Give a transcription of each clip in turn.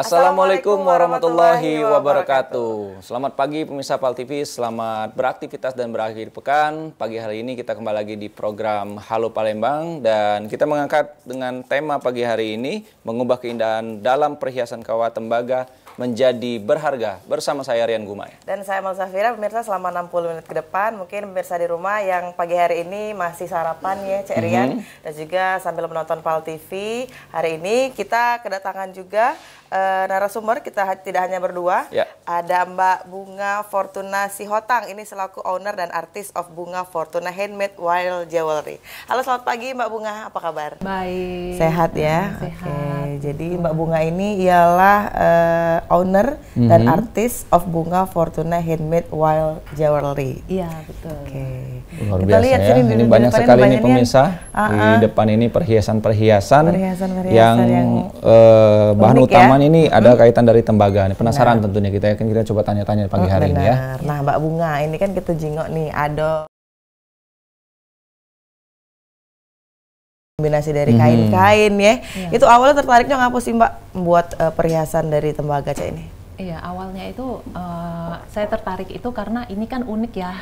Assalamualaikum warahmatullahi wabarakatuh. Selamat pagi pemirsa PAL TV, selamat beraktivitas dan berakhir pekan. Pagi hari ini kita kembali lagi di program Halo Palembang dan kita mengangkat dengan tema pagi hari ini mengubah keindahan dalam perhiasan kawat tembaga menjadi berharga bersama saya Rian Gumai. Dan saya Mal Safira, pemirsa selama 60 menit ke depan mungkin pemirsa di rumah yang pagi hari ini masih sarapan ya Cek Rian dan juga sambil menonton PAL TV. Hari ini kita kedatangan juga narasumber, kita tidak hanya berdua, ada Mbak Bunga Fortuna Sihotang, ini selaku owner dan artis of Bunga Fortuna Handmade Wild Jewelry. Halo, selamat pagi Mbak Bunga, apa kabar? Baik. Sehat ya? Sehat. Oke, jadi Mbak Bunga ini ialah owner dan artis of Bunga Fortuna Handmade Wild Jewelry. Iya, betul. Oke. Luar Kita biasa lihat ya, sini ini banyak sekali nih pemirsa. Di depan ini perhiasan-perhiasan yang bahan utamanya ini ada kaitan dari tembaga. Penasaran tentunya kita coba tanya-tanya pagi hari ini ya. Nah Mbak Bunga, ini kan kita jengok nih ada kombinasi dari kain-kain ya. Itu awalnya tertariknya ngapa sih Mbak membuat perhiasan dari tembaga Cak ini? Iya, awalnya itu saya tertarik itu karena ini kan unik ya,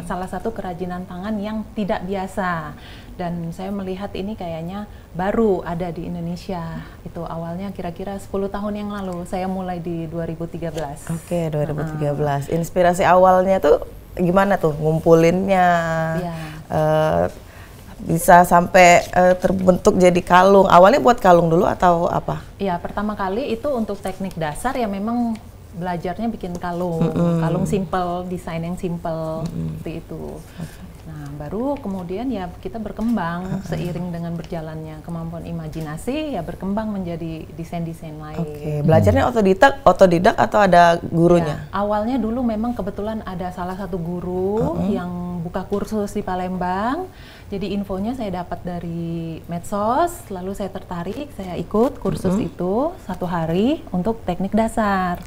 salah satu kerajinan tangan yang tidak biasa. Dan saya melihat ini kayaknya baru ada di Indonesia. Itu awalnya kira-kira 10 tahun yang lalu, saya mulai di 2013. Oke, 2013. Inspirasi awalnya tuh gimana tuh ngumpulinnya? Bisa sampai terbentuk jadi kalung. Awalnya buat kalung dulu atau apa? Iya, pertama kali itu untuk teknik dasar ya memang belajarnya bikin kalung. Kalung simple, desain yang simple seperti itu. Nah, baru kemudian ya kita berkembang seiring dengan berjalannya kemampuan imajinasi ya berkembang menjadi desain-desain lain. Oke, belajarnya otodidak atau ada gurunya? Ya, awalnya dulu memang kebetulan ada salah satu guru yang buka kursus di Palembang. Jadi infonya saya dapat dari medsos, lalu saya tertarik, saya ikut kursus itu 1 hari untuk teknik dasar.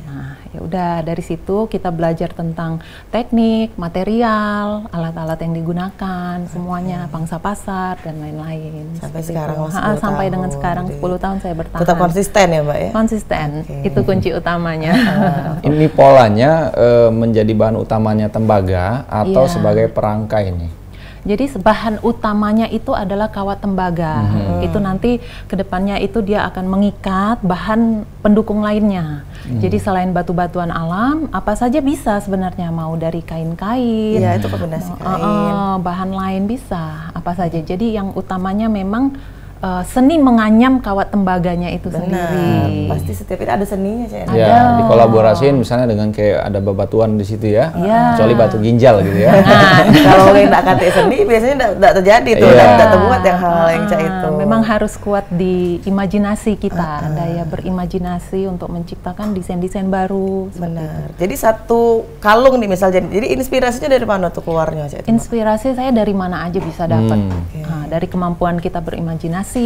Nah, ya udah dari situ kita belajar tentang teknik, material, alat-alat yang digunakan, semuanya, pangsa pasar dan lain-lain. Sampai sekarang sampai dengan sekarang 10 tahun saya bertahan. Tetap konsisten ya Mbak ya? Konsisten, itu kunci utamanya. Ini polanya menjadi bahan utamanya tembaga atau sebagai perangkai ini? Jadi bahan utamanya itu adalah kawat tembaga. Itu nanti kedepannya itu dia akan mengikat bahan pendukung lainnya. Jadi selain batu-batuan alam, apa saja bisa sebenarnya, mau dari kain-kain. Iya, itu kombinasi kain. Bahan lain bisa, apa saja. Jadi yang utamanya memang seni menganyam kawat tembaganya itu sendiri. Pasti setiap itu ada seninya Cak. Ya, dikolaborasiin misalnya dengan kayak ada bebatuan di situ ya. Kecuali batu ginjal gitu ya. Kalau yang nggak kate seni biasanya nggak terjadi tuh, nggak terbuat yang hal yang Cak itu. Memang harus kuat di imajinasi kita, daya berimajinasi untuk menciptakan desain-desain baru. Benar. Jadi satu kalung nih misalnya, jadi inspirasinya dari mana tuh keluarnya Cak? Inspirasi saya dari mana aja bisa dapat. Dari kemampuan kita berimajinasi.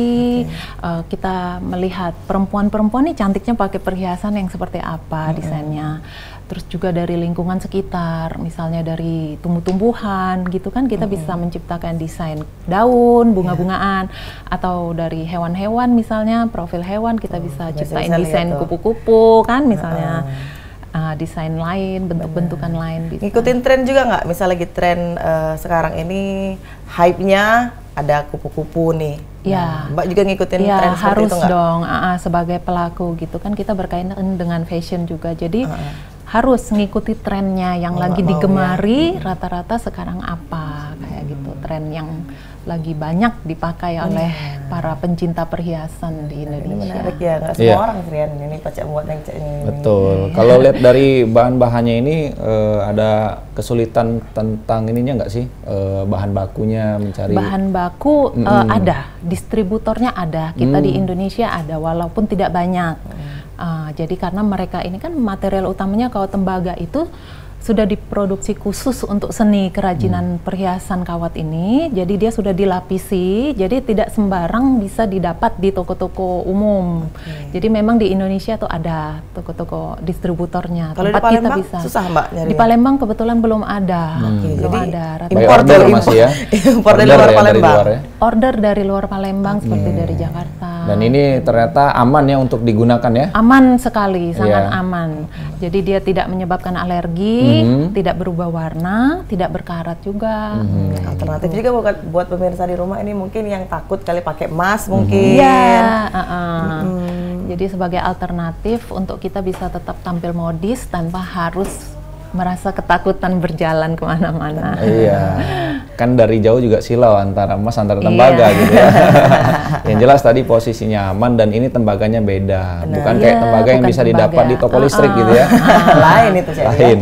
Kita melihat perempuan-perempuan nih cantiknya pakai perhiasan yang seperti apa desainnya. Terus juga dari lingkungan sekitar, misalnya dari tumbuh-tumbuhan gitu kan kita bisa menciptakan desain daun, bunga-bungaan, atau dari hewan-hewan misalnya profil hewan kita bisa ciptain desain kupu-kupu kan misalnya. Desain lain, bentuk-bentukan lain. Ngikutin tren juga nggak? Misalnya lagi tren sekarang ini hype-nya ada kupu-kupu nih. Ya, Mbak juga ngikutin tren seperti harus itu nggak? dong. Sebagai pelaku gitu kan kita berkaitan dengan fashion juga. Jadi harus ngikuti trennya yang lagi digemari. Rata-rata sekarang apa kayak gitu, tren yang lagi banyak dipakai oleh para pencinta perhiasan di Indonesia. Ini menarik ya, nggak semua orang Rian ini Cak buat yang Cak ini. Betul. Kalau lihat dari bahan-bahannya ini ada kesulitan tentang ininya nggak sih, bahan bakunya mencari? Bahan baku ada, distributornya ada, kita di Indonesia ada walaupun tidak banyak. Jadi karena mereka ini kan material utamanya kawat tembaga itu sudah diproduksi khusus untuk seni kerajinan perhiasan kawat ini. Jadi dia sudah dilapisi, jadi tidak sembarang bisa didapat di toko-toko umum. Jadi memang di Indonesia tuh ada toko-toko distributornya. Kalau di Palembang susah Mbak nyari? Di Palembang kebetulan belum ada. Belum ada. Impor masih ya? Impor dari luar Palembang. Order dari luar Palembang seperti dari Jakarta, Dan ini ternyata aman ya untuk digunakan ya? Aman sekali, sangat aman. Jadi dia tidak menyebabkan alergi, tidak berubah warna, tidak berkarat juga. Alternatif juga buat pemirsa di rumah ini mungkin yang takut kali pakai emas mungkin. Iya. Jadi sebagai alternatif untuk kita bisa tetap tampil modis tanpa harus merasa ketakutan berjalan kemana-mana. Iya, kan dari jauh juga silau antara emas antara tembaga gitu ya. Yang jelas tadi posisinya aman dan ini tembaganya beda, bukan kayak tembaga yang bisa didapat di toko listrik gitu ya. Lain itu saya. Lain.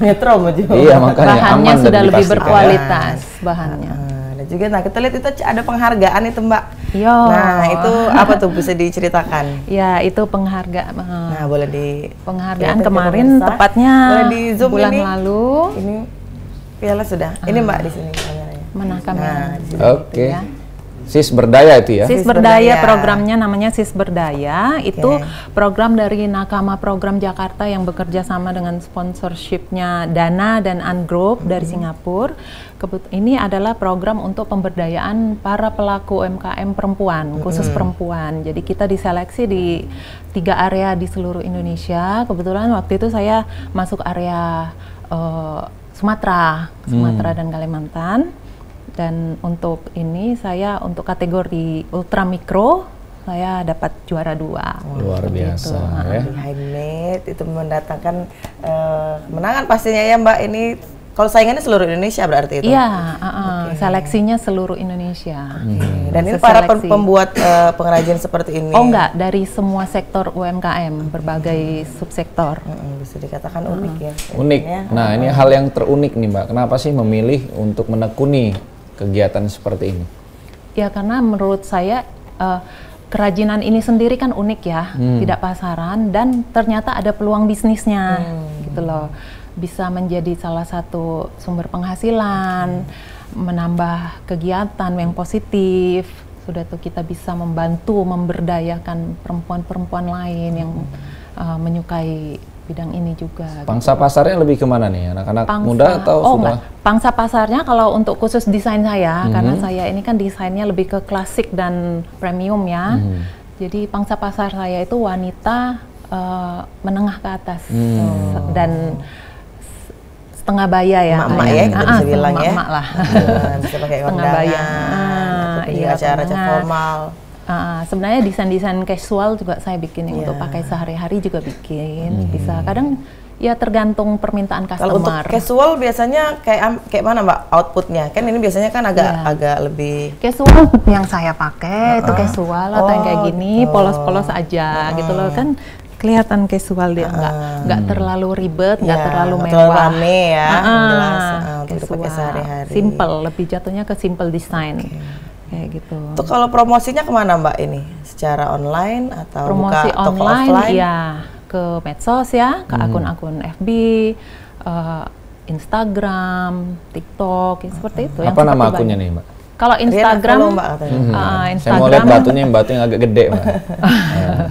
Metro aja. Iya, makanya bahannya aman sudah dan lebih dipastikan. Berkualitas bahannya. Dan juga, nah kita lihat itu ada penghargaan itu Mbak. Yo. Nah itu apa tuh bisa diceritakan? Ya itu penghargaan. Nah boleh penghargaan kemarin tepatnya boleh di zoom bulan ini. lalu. Ini piala sudah. Ini Mbak di sini kameranya. Mana kamera? Oke. Sis Berdaya itu ya? Sis Berdaya, programnya namanya Sis Berdaya. Itu program dari Nakama Program Jakarta yang bekerja sama dengan sponsorshipnya Dana dan Ungroup dari Singapura. Ini adalah program untuk pemberdayaan para pelaku UMKM perempuan, khusus perempuan. Jadi kita diseleksi di 3 area di seluruh Indonesia. Kebetulan waktu itu saya masuk area Sumatera dan Kalimantan. Dan untuk ini saya untuk kategori ultra mikro saya dapat juara 2. Luar biasa ya. Handmade itu mendatangkan kemenangan pastinya ya Mbak. Ini kalau saingannya seluruh Indonesia berarti itu? Iya, seleksinya seluruh Indonesia. Dan ini para pembuat pengrajin seperti ini? Oh enggak, dari semua sektor UMKM, berbagai subsektor. Bisa dikatakan unik ya. Unik. Nah ini hal yang terunik nih Mbak. Kenapa sih memilih untuk menekuni kegiatan seperti ini? Ya karena menurut saya kerajinan ini sendiri kan unik ya, tidak pasaran dan ternyata ada peluang bisnisnya, gitu loh. Bisa menjadi salah satu sumber penghasilan, menambah kegiatan yang positif. Sudah tuh kita bisa membantu memberdayakan perempuan-perempuan lain yang menyukai bidang ini juga. Pangsa pasarnya lebih kemana nih? Anak-anak muda atau sudah? Enggak. Pangsa pasarnya kalau untuk khusus desain saya, karena saya ini kan desainnya lebih ke klasik dan premium ya. Jadi pangsa pasar saya itu wanita menengah ke atas dan setengah baya ya. Emak-emak ya, kita bisa bilang ya. Emak lah. Bisa pakai setengah kondangan, baya. iya, acara-acara formal. Sebenarnya desain-desain casual juga saya bikin yang untuk pakai sehari-hari juga bikin. Bisa kadang ya tergantung permintaan customer. Kalau untuk casual biasanya kayak mana Mbak outputnya? Kan ini biasanya kan agak lebih casual yang saya pakai itu casual atau yang kayak gini polos-polos aja gitu loh kan. Kelihatan casual dia, nggak terlalu ribet, nggak terlalu mewah, terlalu rame ya, jelas untuk casual, dipakai sehari-hari. simple, lebih jatuhnya ke simple design, kayak gitu. Itu kalau promosinya kemana Mbak ini? Secara online atau promosi buka toko online? offline? Ya, ke medsos ya, ke akun-akun FB, Instagram, TikTok, seperti itu. Apa nama akunnya nih Mbak? Kalau Instagram, Instagram, saya mau lihat batunya yang agak gede, Mbak.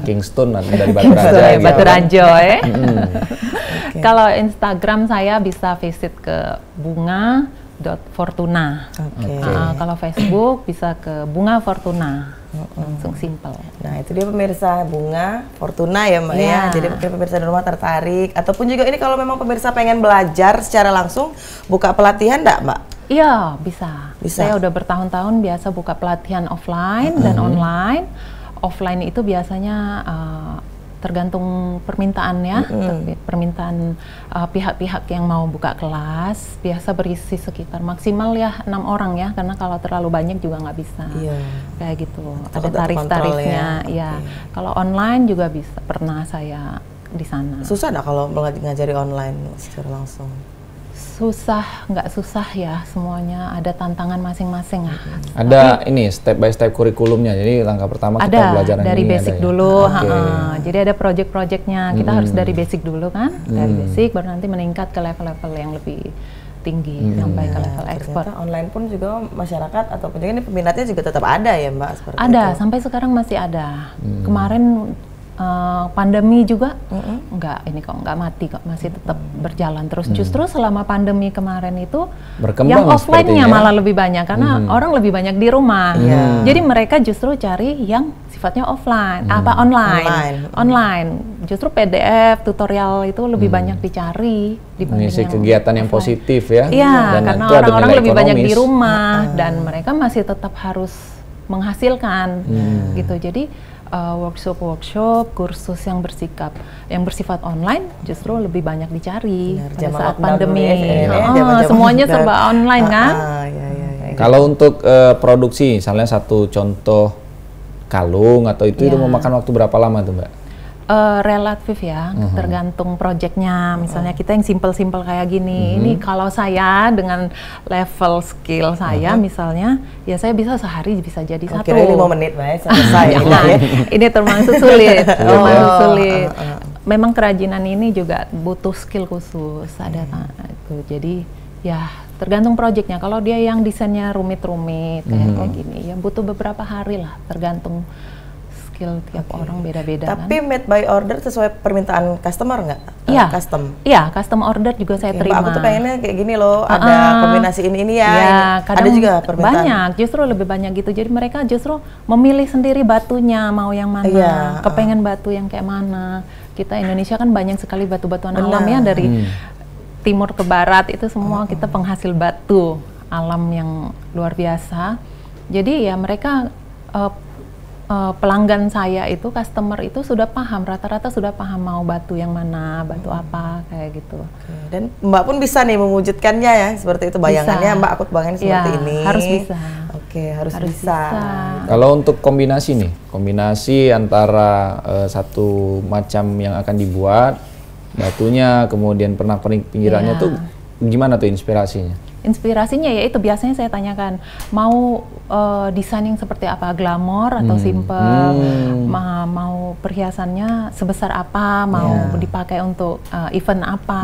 Kingston dari Batu Raja. Gitu. Batu Raja ya. Kalau Instagram saya bisa visit ke bunga.fortuna. Kalau Facebook bisa ke Bunga Fortuna. Langsung simple. Nah itu dia pemirsa Bunga Fortuna ya Mbak ya. Jadi mungkin pemirsa di rumah tertarik ataupun juga ini kalau memang pemirsa pengen belajar secara langsung buka pelatihan enggak Mbak? Iya, bisa. Saya udah bertahun-tahun biasa buka pelatihan offline dan online. Offline itu biasanya tergantung permintaannya, permintaan pihak-pihak yang mau buka kelas. Biasa berisi sekitar maksimal ya 6 orang ya, karena kalau terlalu banyak juga nggak bisa. Kayak gitu. Ada tarif-tarifnya. Ya. Kalau online juga bisa. Pernah saya di sana. Susah nggak kalau ngajari online secara langsung? Susah, nggak susah ya, semuanya ada tantangan masing-masing. Ada ini step by step kurikulumnya, jadi langkah pertama kita belajar dari ini basic dulu. Jadi ada project-projectnya, kita harus dari basic dulu kan, dari basic baru nanti meningkat ke level-level yang lebih tinggi sampai ke level expert. Online pun juga masyarakat ataupun juga ini peminatnya juga tetap ada ya Mbak? Ada, sampai sekarang masih ada. Kemarin pandemi juga nggak mati kok, masih tetap berjalan terus. Justru selama pandemi kemarin itu berkembang yang offline-nya malah ya? lebih banyak karena orang lebih banyak di rumah. Jadi mereka justru cari yang sifatnya offline, online. Justru PDF, tutorial itu lebih banyak dicari dibanding mengisi yang kegiatan yang offline. positif ya. Iya, dan karena itu ada orang-orang nilai lebih banyak di ekonomis. rumah dan mereka masih tetap harus menghasilkan gitu. Jadi workshop, kursus yang bersifat online justru lebih banyak dicari pada saat pandemi. Semuanya serba online kan. Kalau untuk produksi, misalnya satu contoh kalung atau itu memakan waktu berapa lama tuh Mbak? Relatif ya, tergantung proyeknya. Misalnya kita yang simple-simple kayak gini, ini kalau saya dengan level skill saya misalnya, ya saya bisa sehari bisa jadi satu. Kira 5 menit Mbak, selesai. Ini termasuk sulit, sulit. Memang kerajinan ini juga butuh skill khusus, ada itu. Jadi ya tergantung proyeknya. Kalau dia yang desainnya rumit-rumit kayak gini, ya butuh beberapa hari lah, tergantung tiap orang beda-beda. Tapi made by order sesuai permintaan customer nggak? Iya, custom. Iya, custom order juga saya terima. Aku tuh pengennya kayak gini loh, ada kombinasi ini ya. Kadang ada juga permintaan. Banyak, justru lebih banyak gitu. Jadi mereka justru memilih sendiri batunya mau yang mana, kepengen batu yang kayak mana. Kita Indonesia kan banyak sekali batu-batuan alam ya, dari timur ke barat itu semua kita penghasil batu alam yang luar biasa. Jadi ya mereka pelanggan saya itu, customer itu sudah paham, rata-rata sudah paham mau batu yang mana, batu apa, kayak gitu. Dan Mbak pun bisa nih mewujudkannya ya, seperti itu bayangannya. Mbak, aku bayangin seperti ini. Harus bisa. Harus bisa. Kalau untuk kombinasi nih, kombinasi antara satu macam yang akan dibuat, batunya, kemudian pernak-pernik pinggirannya tuh gimana tuh inspirasinya? Inspirasinya ya itu biasanya saya tanyakan, mau desain yang seperti apa, glamor atau simple, mau perhiasannya sebesar apa, mau dipakai untuk event apa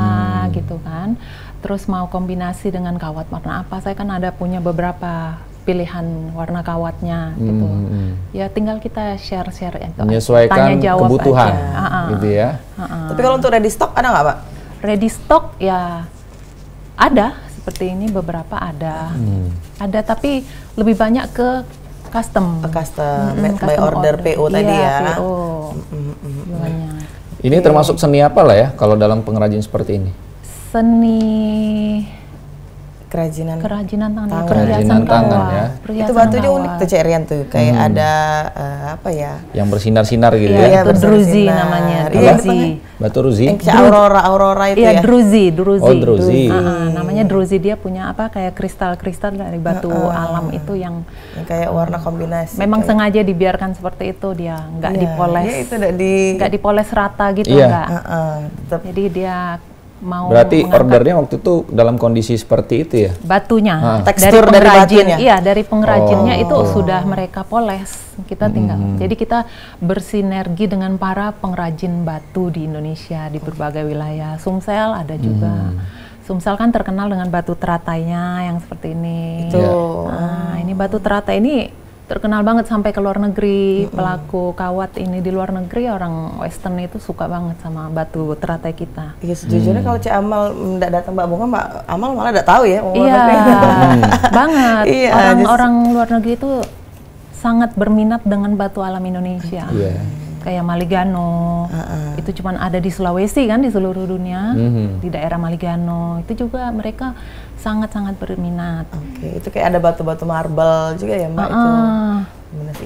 gitu kan. Terus mau kombinasi dengan kawat warna apa, saya kan ada punya beberapa pilihan warna kawatnya gitu. Ya tinggal kita share menyesuaikan tanya jawab kebutuhan aja. gitu ya. Tapi kalau untuk ready stock ada nggak Pak? Ready stock ya ada. Seperti ini beberapa ada, tapi lebih banyak ke custom. Made by order PO tadi ya. PO. Ini termasuk seni apa lah ya kalau dalam pengrajin seperti ini? Seni kerajinan tangan, kerajinan tangan ya. Itu batunya unik tuh Cek Rian tuh, kayak ada apa ya? Yang bersinar-sinar gitu ya. Itu druzy namanya. Batu ruzi. Aurora itu ya. Druzy. Oh, druzy. Namanya druzy, dia punya apa kayak kristal-kristal dari batu alam itu yang kayak warna kombinasi. Memang sengaja dibiarkan seperti itu, dia nggak dipoles. Itu nggak dipoles rata gitu enggak. Jadi dia mau berarti ordernya waktu itu dalam kondisi seperti itu ya? Batunya, tekstur dari batunya? Iya, dari pengrajinnya itu sudah mereka poles. Kita tinggal, jadi kita bersinergi dengan para pengrajin batu di Indonesia, di berbagai wilayah. Sumsel ada juga. Sumsel kan terkenal dengan batu teratainya yang seperti ini. Nah, ini batu teratai ini terkenal banget sampai ke luar negeri. Pelaku kawat ini di luar negeri, orang Western itu suka banget sama batu teratai kita. Iya, sejujurnya kalau Cik Amal tidak datang Mbak Bunga, Mbak Amal malah tidak tahu ya. Iya, banget. Orang luar negeri itu sangat berminat dengan batu alam Indonesia. Kayak Maligano, itu cuma ada di Sulawesi kan, di seluruh dunia, di daerah Maligano. Itu juga mereka sangat-sangat berminat. Itu kayak ada batu-batu marble juga ya Mbak itu.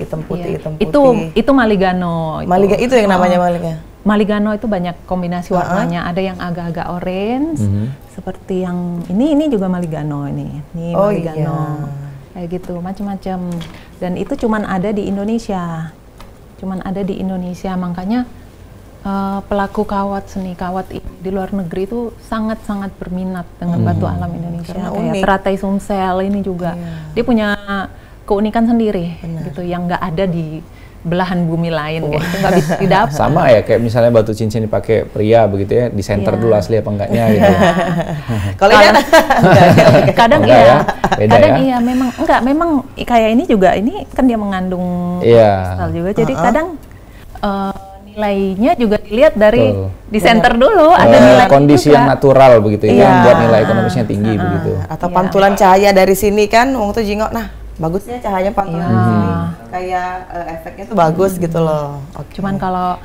Hitam putih, hitam putih. Itu Maligano. Itu yang namanya Maligano. Maligano itu banyak kombinasi warnanya. Ada yang agak-agak orange, seperti yang ini juga Maligano ini. Ini Maligano. Kayak gitu, macam-macam. Dan itu cuman ada di Indonesia. Makanya pelaku seni kawat di luar negeri itu sangat-sangat berminat dengan batu alam Indonesia. Kayak teratai Sumsel ini juga, dia punya keunikan sendiri gitu, yang nggak ada di belahan bumi lain, kayak itu nggak bisa didapat. Sama ya, kayak misalnya batu cincin dipakai pria begitu ya, di center dulu asli apa enggaknya gitu. Kalau ini kadang iya, memang kayak ini juga, ini kan dia mengandung kristal juga, jadi kadang nilainya juga dilihat dari Betul. di center dulu, ada nilai kondisi juga. yang natural begitu ya, Iya. yang buat nilai ekonomisnya tinggi begitu. Atau Iya. pantulan cahaya dari sini kan, wong tuh jingok. Nah, bagusnya cahaya pantulan Iya. di sini, kayak efeknya tuh bagus gitu loh. Oke. Cuman kalau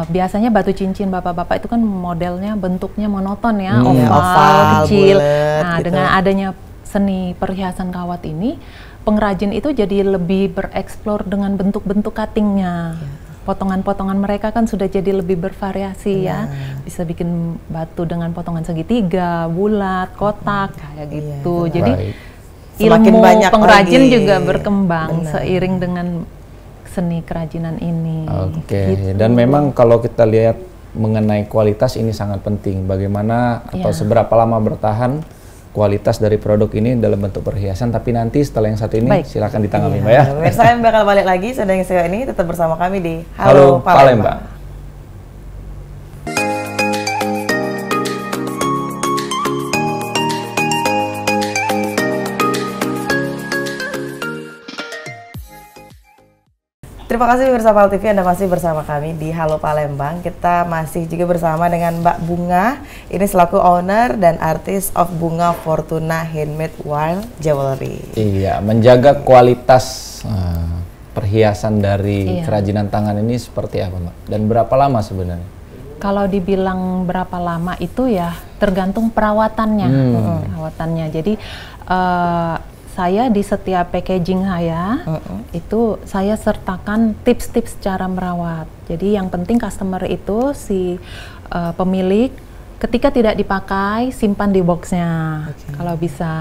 biasanya batu cincin bapak-bapak itu kan modelnya bentuknya monoton ya, Iya, oval, kecil. bulet, Nah, gitu. dengan adanya seni perhiasan kawat ini, pengrajin itu jadi lebih bereksplor dengan bentuk-bentuk cuttingnya. Potongan-potongan mereka kan sudah jadi lebih bervariasi ya. Bisa bikin batu dengan potongan segitiga, bulat, kotak, kayak gitu. benar. Jadi Baik. Semakin ilmu banyak pengrajin lagi. juga berkembang Benar. seiring dengan seni kerajinan ini. Oke, Gitu. dan memang kalau kita lihat mengenai kualitas ini sangat penting. Bagaimana atau Iya. seberapa lama bertahan kualitas dari produk ini dalam bentuk perhiasan. Tapi nanti setelah yang satu ini Baik. silakan ditanggapi Mbak ya. Pemirsa, kami bakal balik lagi. Sudah yang ini tetap bersama kami di Halo Palembang. Terima kasih pemirsa Pal TV, Anda masih bersama kami di Halo Palembang. Kita masih juga bersama dengan Mbak Bunga. Ini selaku owner dan artis of Bunga Fortuna Handmade Wild Jewelry. Iya, menjaga kualitas perhiasan dari Iya. kerajinan tangan ini seperti apa Mbak? Dan berapa lama sebenarnya? Kalau dibilang berapa lama itu ya tergantung perawatannya. Perawatannya. Jadi saya di setiap packaging saya itu saya sertakan tips-tips cara merawat. Jadi yang penting customer itu si pemilik ketika tidak dipakai simpan di boxnya. Kalau bisa,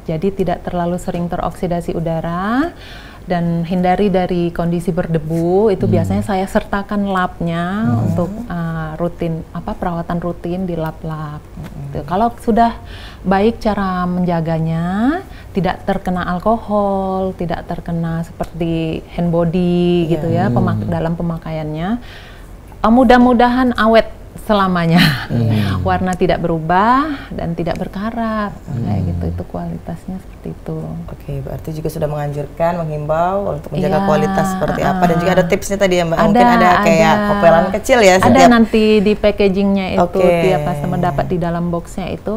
jadi tidak terlalu sering teroksidasi udara dan hindari dari kondisi berdebu. Itu biasanya saya sertakan lapnya untuk rutin perawatan rutin di lap-lap. Gitu. Kalau sudah baik cara menjaganya, tidak terkena alkohol, tidak terkena seperti hand body gitu ya dalam pemakaiannya. Mudah-mudahan awet selamanya. Warna tidak berubah dan tidak berkarat. Kayak gitu, itu kualitasnya seperti itu. Oke, berarti juga sudah menganjurkan, menghimbau untuk menjaga Iya, kualitas seperti apa. Dan juga ada tipsnya tadi ya Mbak, Ada, mungkin ada kayak ada. kopelan kecil ya Ada setiap. nanti di packagingnya itu Oke. tiap customer dapat di dalam boxnya itu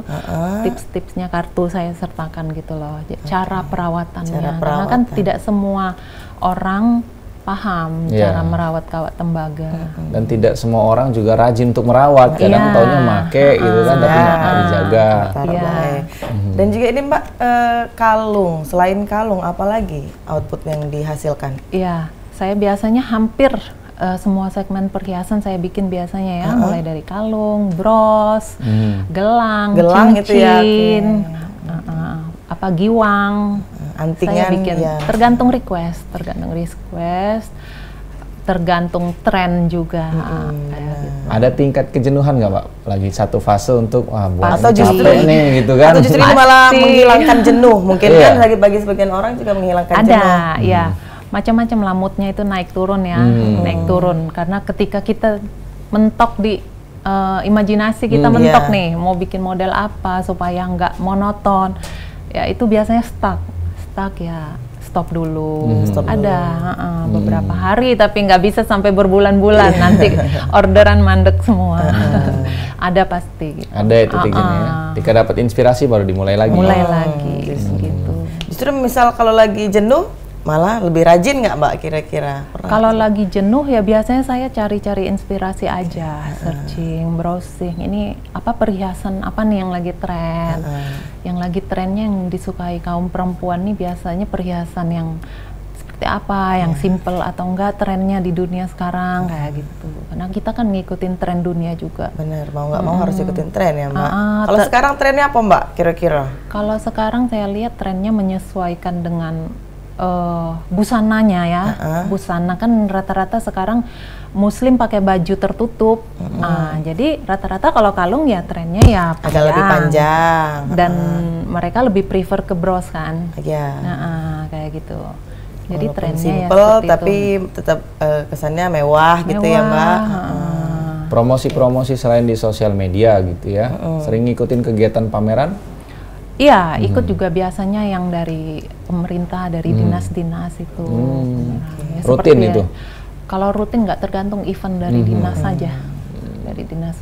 tips-tipsnya kartu saya sertakan gitu loh. Cara perawatannya. Cara Karena kan perawatan. tidak semua orang paham Iya. cara merawat kawat tembaga. Dan tidak semua orang juga rajin untuk merawat. Kadang Iya. taunya make gitu kan, tapi nggak dijaga. Taruh Iya. baik. Dan juga ini Mbak, kalung, selain kalung apalagi output yang dihasilkan? Iya, saya biasanya hampir semua segmen perhiasan saya bikin biasanya ya, mulai dari kalung, bros, gelang, Gelang itu ya, cincin, giwang. Saya Antingan bikin ya. tergantung request, tergantung tren juga. Kayak gitu. Ada tingkat kejenuhan nggak Pak? Lagi satu fase untuk buat Atau justru- capek nih gitu kan? Atau justru ini malah Pasti. menghilangkan jenuh, mungkin Iya. kan bagi sebagian orang juga menghilangkan jenuh. Ada, ya macam-macam lah moodnya itu naik turun ya, naik turun. Karena ketika kita mentok di imajinasi kita mentok iya. nih, mau bikin model apa supaya nggak monoton, ya itu biasanya stuck ya. Stop dulu. Ada beberapa hari tapi nggak bisa sampai berbulan-bulan, nanti orderan mandek semua. Ada pasti. Gitu. Ada itu tingginya ya. Ketika dapat inspirasi baru dimulai lagi. Mulai lagi gitu. Justru misal kalau lagi jenuh, malah lebih rajin nggak Mbak kira-kira? Pernah? Kalau lagi jenuh ya biasanya saya cari-cari inspirasi aja, searching, browsing. Ini apa perhiasan apa nih yang lagi tren? Yang lagi trennya yang disukai kaum perempuan nih biasanya perhiasan yang seperti apa, yang simple atau enggak trennya di dunia sekarang kayak gitu. Karena kita kan ngikutin tren dunia juga. Bener, mau nggak mau harus ikutin tren ya Mbak. Ah, Kalau sekarang trennya apa Mbak kira-kira? Kalau sekarang saya lihat trennya menyesuaikan dengan busananya ya. Busana kan rata-rata sekarang Muslim pakai baju tertutup. Jadi rata-rata kalau kalung ya trennya ya panjang. Agak lebih panjang. Dan mereka lebih prefer ke bros kan. Ya. Kayak gitu. Jadi Walaupun trennya ya simple seperti tapi itu. tetap kesannya mewah gitu ya Mbak. Promosi-promosi selain di sosial media gitu ya. Sering ngikutin kegiatan pameran? Iya, ikut juga biasanya yang dari pemerintah, dari dinas-dinas itu. Ya, Rutin seperti itu? Kalau rutin nggak, tergantung event dari dinas saja. Dari dinas.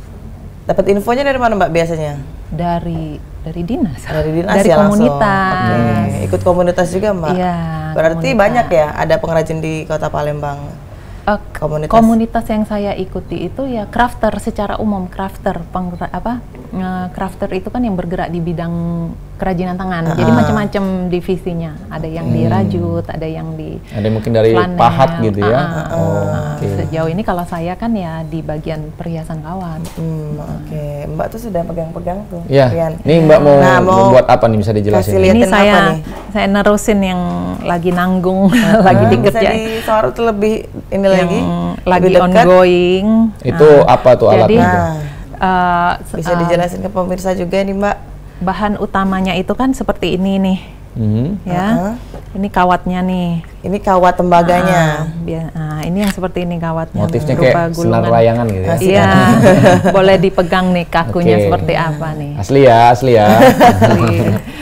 Dapat infonya dari mana Mbak biasanya? Dari dinas. Dari dinas dari ya komunitas. langsung. Oke. Ikut komunitas juga Mbak? Iya. Berarti komunitas. banyak ya ada pengrajin di Kota Palembang? Komunitas yang saya ikuti itu ya crafter secara umum, crafter crafter itu kan yang bergerak di bidang kerajinan tangan. Jadi macam-macam divisinya. Ada yang di rajut, ada yang di mungkin dari flanel, pahat gitu ya. Sejauh ini kalau saya kan ya di bagian perhiasan kawat. Oke. Mbak tuh sudah pegang-pegang tuh. Iya. Ini Mbak mau buat apa nih, bisa dijelasin? Ini saya nerusin yang lagi nanggung, lagi dikerjain. Bisa disorot lebih ini lagi lagi ongoing. Itu apa tuh jadi, alatnya? Bisa dijelasin ke pemirsa juga nih Mbak. Bahan utamanya itu kan seperti ini nih, ya. Ini kawatnya nih. Ini kawat tembaganya. Ini yang seperti ini kawatnya. Motifnya kayak senar layangan gitu ya? Iya. Boleh dipegang nih kakunya seperti apa nih. Asli ya. Asli.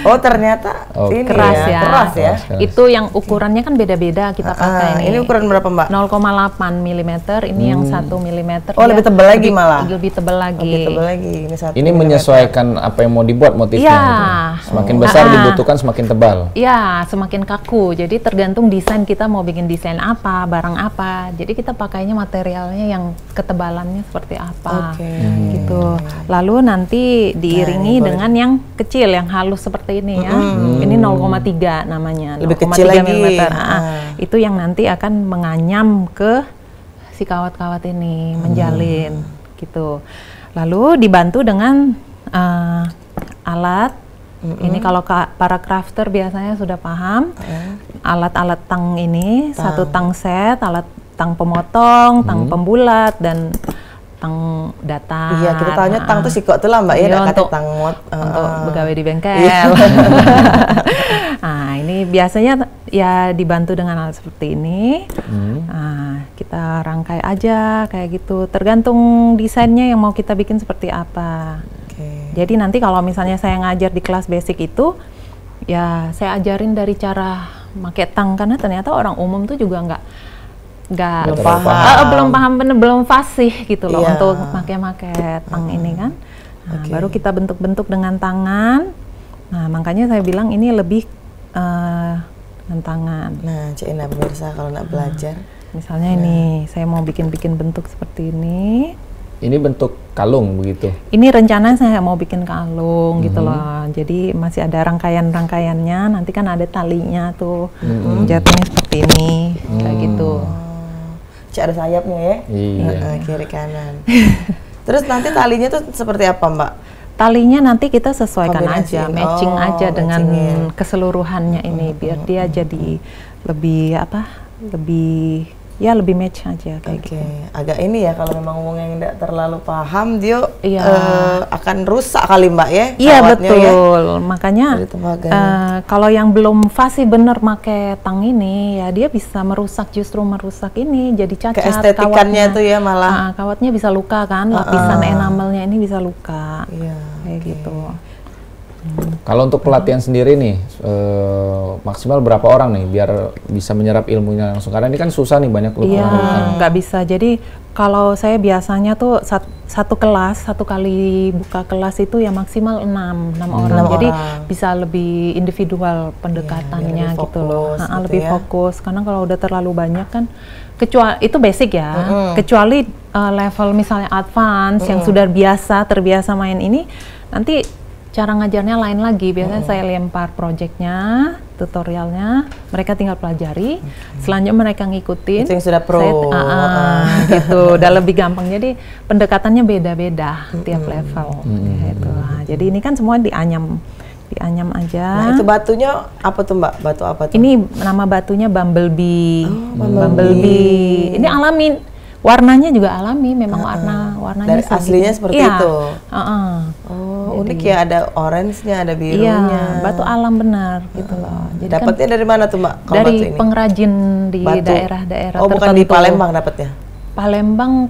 Oh ternyata ini keras ya. Keras ya. Itu yang ukurannya kan beda-beda kita pakai ini ukuran berapa Mbak? 0,8 mm. Ini yang 1 mm. Oh lebih tebal lagi malah? Lebih tebal lagi. Lebih tebal lagi. Ini menyesuaikan apa yang mau dibuat motifnya. Ya. Gitu. Semakin besar dibutuhkan semakin tebal. Ya, semakin kaku. Jadi tergantung desain kita mau bikin desain apa, barang apa. Jadi kita pakainya materialnya yang ketebalannya seperti apa. Gitu. Lalu nanti diiringi dengan yang kecil, yang halus seperti ini ya. Ini 0,3 namanya. Lebih kecil lagi. Itu yang nanti akan menganyam ke si kawat-kawat ini, menjalin gitu. Lalu dibantu dengan alat. Ini kalau para crafter biasanya sudah paham. Alat-alat tang ini, satu tang set, alat tang pemotong, tang pembulat, dan tang datar. Iya, kita tahunya tang tuh sikok tuh lah Mbak ya, untuk pegawai di bengkel. Nah, ini biasanya ya dibantu dengan alat seperti ini. Nah, kita rangkai aja kayak gitu. Tergantung desainnya yang mau kita bikin seperti apa. Jadi nanti kalau misalnya saya ngajar di kelas basic itu, ya saya ajarin dari cara pakai tang, karena ternyata orang umum tuh juga nggak belum paham bener, belum fasih gitu loh untuk pakai tang ini kan. Nah, baru kita bentuk-bentuk dengan tangan. Nah, makanya saya bilang ini lebih dengan tangan. Nah, Cina pemirsa kalau nak belajar. Misalnya ini saya mau bikin bentuk seperti ini. Ini bentuk kalung begitu? Ini rencana saya mau bikin kalung gitu loh. Jadi masih ada rangkaian-rangkaiannya. Nanti kan ada talinya tuh. Jatuhnya seperti ini, kayak gitu. Ada sayapnya ya? Iya. Kiri kanan. Terus nanti talinya tuh seperti apa Mbak? Talinya nanti kita sesuaikan Kombinasi. aja, matching aja dengan matchingnya. keseluruhannya ini, biar dia jadi lebih lebih match aja kayak gitu. Agak ini ya, kalau memang ngomong yang tidak terlalu paham dia akan rusak kali Mbak ya? Iya betul, ya? Makanya kalau yang belum fasih bener make tang ini ya dia bisa justru merusak ini, jadi cacat. Keestetikannya itu ya malah. Kawatnya bisa luka kan, lapisan enamelnya ini bisa luka. Kayak gitu. Kalau untuk pelatihan sendiri nih, maksimal berapa orang nih biar bisa menyerap ilmunya langsung? Karena ini kan susah nih, banyak Iya, nggak bisa. Jadi kalau saya biasanya tuh satu kali buka kelas itu ya maksimal 6 orang. Jadi bisa lebih individual pendekatannya gitu loh. Lebih fokus. Karena kalau udah terlalu banyak kan, kecuali itu basic ya. Kecuali level misalnya advance yang sudah terbiasa main ini, nanti cara ngajarnya lain lagi. Biasanya saya lempar projectnya, tutorialnya, mereka tinggal pelajari. Selanjutnya mereka ngikutin. Itu yang sudah pro. Gitu, udah lebih gampang. Jadi pendekatannya beda-beda tiap level. Gitu. Nah, jadi ini kan semua dianyam aja. Nah, itu batunya apa tuh Mbak? Batu apa tuh? Ini nama batunya Bumblebee. Bumblebee. Ini alami. Warnanya juga alami, memang warnanya dari aslinya seperti itu. Unik jadi, ya, ada orange-nya, ada birunya. Iya, batu alam benar gitu loh. Jadi dapatnya kan dari mana tuh Mbak? Dari pengrajin di daerah-daerah tertentu. Bukan di Palembang dapatnya? Palembang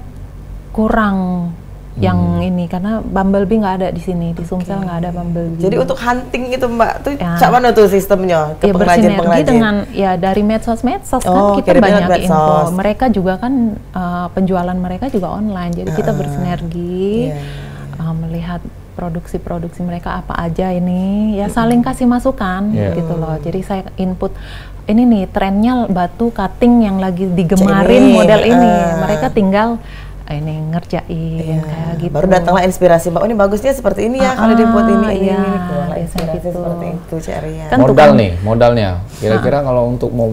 yang ini, karena bumblebee nggak ada di sini, di Sumsel nggak ada bumblebee. Jadi untuk hunting itu Mbak, tuh cak mana tuh sistemnya ke pengrajin-pengrajin? Dengan ya dari medsos-medsos kan kita banyak info. Mereka juga kan penjualan mereka juga online, jadi kita bersinergi melihat produksi-produksi mereka apa aja ini, ya saling kasih masukan gitu loh. Jadi saya input, ini nih trennya batu cutting yang lagi digemarin model ini, mereka tinggal ini ngerjain kayak gitu. Baru datanglah inspirasi, Mbak. Oh, ini bagusnya seperti ini ya, kalau dibuat ini. Keluarlah inspirasi gitu. Seperti itu, Cik Rian. Kan modal nih, modalnya. Kira-kira kalau untuk mau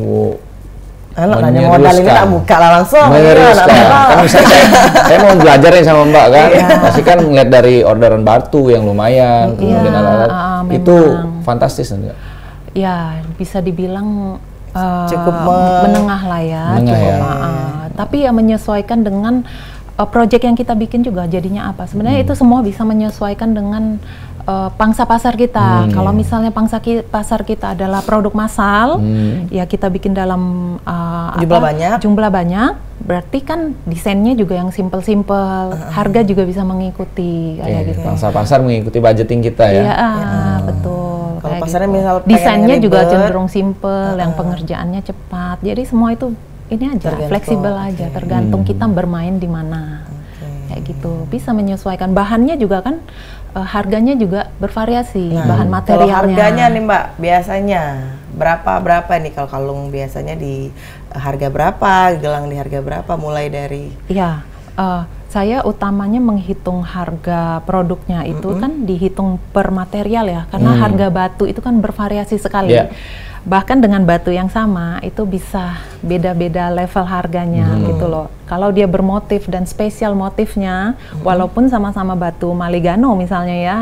nanya modal ini tak buka lah langsung. Kan misalnya saya mau belajar nih sama Mbak kan, pasti kan ngeliat dari orderan batu yang lumayan, kemudian alat-alat itu fantastis enggak? Ya, bisa dibilang cukup menengah lah ya. Tapi ya menyesuaikan dengan project yang kita bikin juga jadinya apa. Sebenarnya itu semua bisa menyesuaikan dengan pangsa pasar kita. Kalau misalnya pangsa pasar kita adalah produk massal, ya kita bikin dalam jumlah banyak, berarti kan desainnya juga yang simple-simple, harga juga bisa mengikuti kayak gitu. Pangsa pasar mengikuti budgeting kita ya. Iya, betul. Kalau pasarnya misal desainnya juga cenderung simple, yang pengerjaannya cepat. Jadi semua itu ini aja fleksibel aja, tergantung kita bermain di mana. Kayak gitu. Bisa menyesuaikan. Bahannya juga kan harganya juga bervariasi, bahan materialnya. Kalau harganya nih Mbak, biasanya berapa nih kalau kalung biasanya di harga berapa, gelang di harga berapa, mulai dari? Iya, saya utamanya menghitung harga produknya itu kan dihitung per material ya, karena harga batu itu kan bervariasi sekali. Bahkan dengan batu yang sama itu bisa beda-beda level harganya gitu loh. Kalau dia bermotif dan spesial motifnya, walaupun sama-sama batu Maligano misalnya ya,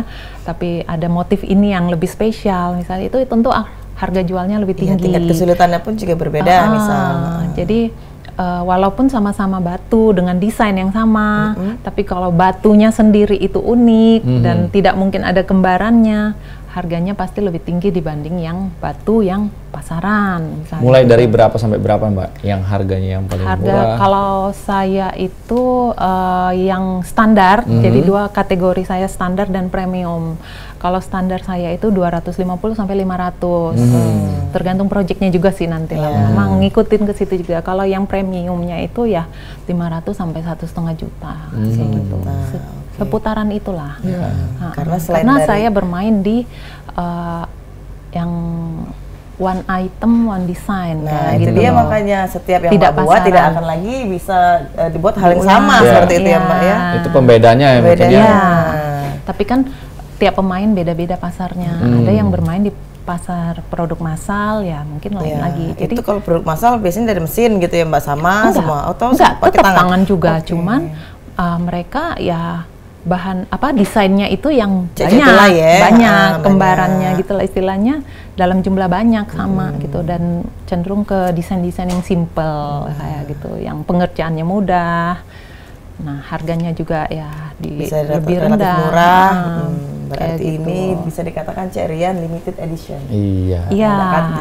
tapi ada motif ini yang lebih spesial misalnya, itu tentu harga jualnya lebih tinggi. Tingkat kesulitannya pun juga berbeda misalnya. Jadi walaupun sama-sama batu dengan desain yang sama, tapi kalau batunya sendiri itu unik dan tidak mungkin ada kembarannya, harganya pasti lebih tinggi dibanding yang batu yang pasaran. Misalnya. Mulai dari berapa sampai berapa Mbak yang harganya yang paling murah? Kalau saya itu yang standar, jadi dua kategori saya, standar dan premium. Kalau standar saya itu 250 sampai 500. Tergantung proyeknya juga sih nanti lah. Memang ngikutin ke situ juga. Kalau yang premiumnya itu ya 500 sampai 1,5 juta. Gitu. Seputaran itulah. Karena saya bermain di yang one item, one design. Nah, itu dia makanya setiap yang Mbak buat tidak akan lagi bisa dibuat hal yang sama seperti itu ya Mbak ya. Itu pembedanya ya Mbak. Tapi kan tiap pemain beda-beda pasarnya. Ada yang bermain di pasar produk massal ya mungkin lain lagi. Jadi itu kalau produk massal biasanya dari mesin gitu ya Mbak, sama semua atau pakai tangan juga. Cuman mereka ya bahan desainnya itu yang banyak kembarannya gitu lah istilahnya, dalam jumlah banyak sama gitu, dan cenderung ke desain-desain yang simple kayak gitu, yang pengerjaannya mudah. Nah harganya juga ya bisa lebih rendah, murah. Berarti ini bisa dikatakan Cik Rian limited edition. Iya.